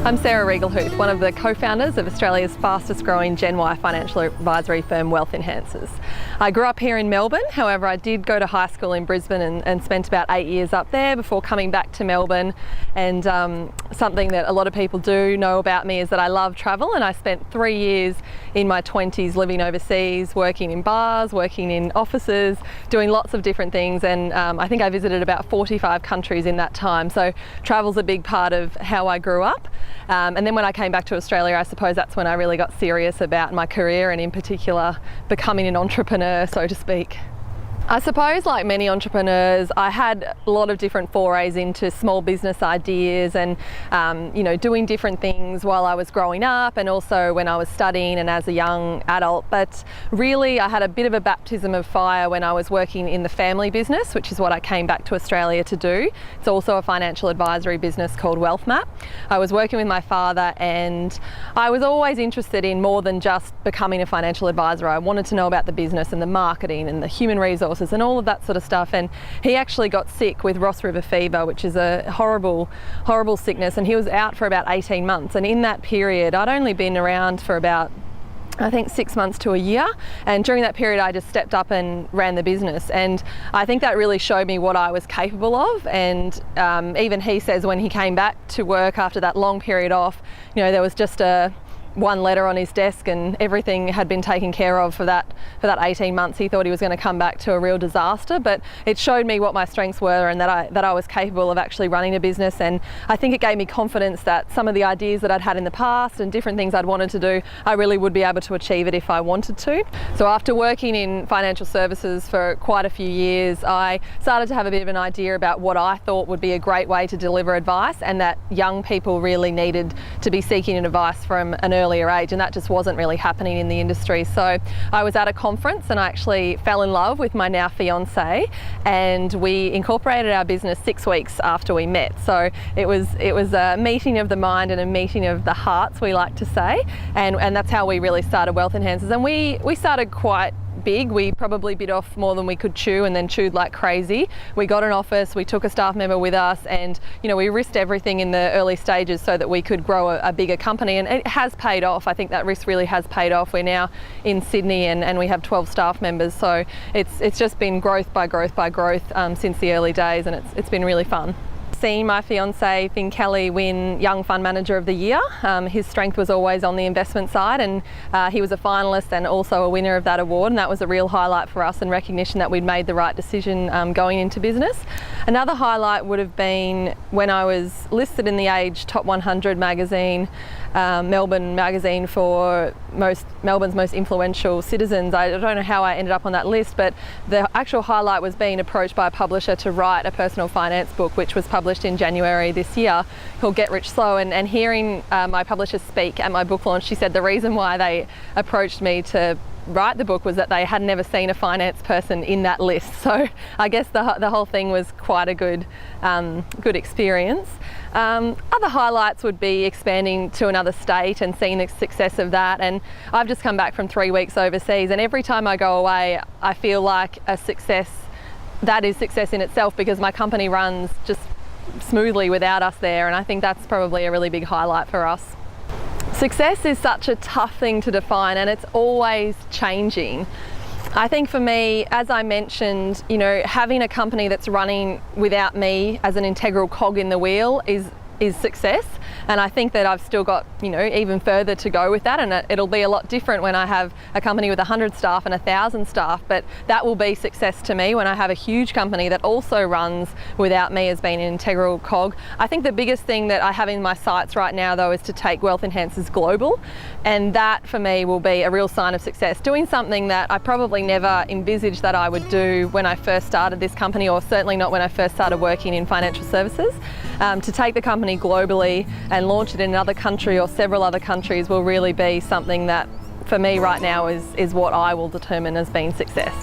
I'm Sarah Riegelhuth, one of the co-founders of Australia's fastest growing Gen Y financial advisory firm, Wealth Enhancers. I grew up here in Melbourne, however I did go to high school in Brisbane and spent about 8 years up there before coming back to Melbourne. And something that a lot of people do know about me is that I love travel, and I spent 3 years in my 20s living overseas, working in bars, working in offices, doing lots of different things, and I think I visited about 45 countries in that time. So travel's a big part of how I grew up. And then when I came back to Australia, I suppose that's when I really got serious about my career and in particular becoming an entrepreneur, so to speak. I suppose like many entrepreneurs, I had a lot of different forays into small business ideas and doing different things while I was growing up and also when I was studying and as a young adult. But really I had a bit of a baptism of fire when I was working in the family business, which is what I came back to Australia to do. It's also a financial advisory business called WealthMap. I was working with my father and I was always interested in more than just becoming a financial advisor. I wanted to know about the business and the marketing and the human resources and all of that sort of stuff. And he actually got sick with Ross River fever, which is a horrible sickness, and he was out for about 18 months. And in that period, I'd only been around for about, I think, 6 months to a year, and during that period I just stepped up and ran the business, and I think that really showed me what I was capable of. And even he says when he came back to work after that long period off, there was just one letter on his desk and everything had been taken care of for that 18 months. He thought he was going to come back to a real disaster, but it showed me what my strengths were and that I was capable of actually running a business. And I think it gave me confidence that some of the ideas that I'd had in the past and different things I'd wanted to do, I really would be able to achieve it if I wanted to. So after working in financial services for quite a few years, I started to have a bit of an idea about what I thought would be a great way to deliver advice, and that young people really needed to be seeking advice from an earlier age, and that just wasn't really happening in the industry. So I was at a conference and I actually fell in love with my now fiance, and we incorporated our business 6 weeks after we met. So it was a meeting of the mind and a meeting of the hearts, we like to say, and that's how we really started Wealth Enhancers. And we started quite big. We probably bit off more than we could chew and then chewed like crazy. We got an office, we took a staff member with us, and we risked everything in the early stages so that we could grow a bigger company, and it has paid off. I think that risk really has paid off. We're now in Sydney and we have 12 staff members, so it's just been growth by growth by growth since the early days, and it's been really fun. Seen my fiance Finn Kelly win Young Fund Manager of the Year. His strength was always on the investment side, and he was a finalist and also a winner of that award, and that was a real highlight for us and recognition that we'd made the right decision going into business. Another highlight would have been when I was listed in the Age Top 100 magazine, Melbourne magazine, for Melbourne's most influential citizens. I don't know how I ended up on that list, but the actual highlight was being approached by a publisher to write a personal finance book, which was published in January this year, called Get Rich Slow. And hearing my publisher speak at my book launch, she said the reason why they approached me to write the book was that they had never seen a finance person in that list. So I guess the whole thing was quite a good experience. Other highlights would be expanding to another state and seeing the success of that. And I've just come back from 3 weeks overseas, and every time I go away I feel like a success that is success in itself, because my company runs just smoothly without us there, and I think that's probably a really big highlight for us. Success is such a tough thing to define, and it's always changing. I think for me, as I mentioned, having a company that's running without me as an integral cog in the wheel is success. And I think that I've still got, even further to go with that, and it'll be a lot different when I have a company with 100 staff and 1,000 staff, but that will be success to me when I have a huge company that also runs without me as being an integral cog. I think the biggest thing that I have in my sights right now, though, is to take Wealth Enhancers global, and that for me will be a real sign of success. Doing something that I probably never envisaged that I would do when I first started this company, or certainly not when I first started working in financial services. To take the company globally and launch it in another country or several other countries will really be something that for me right now is what I will determine as being success.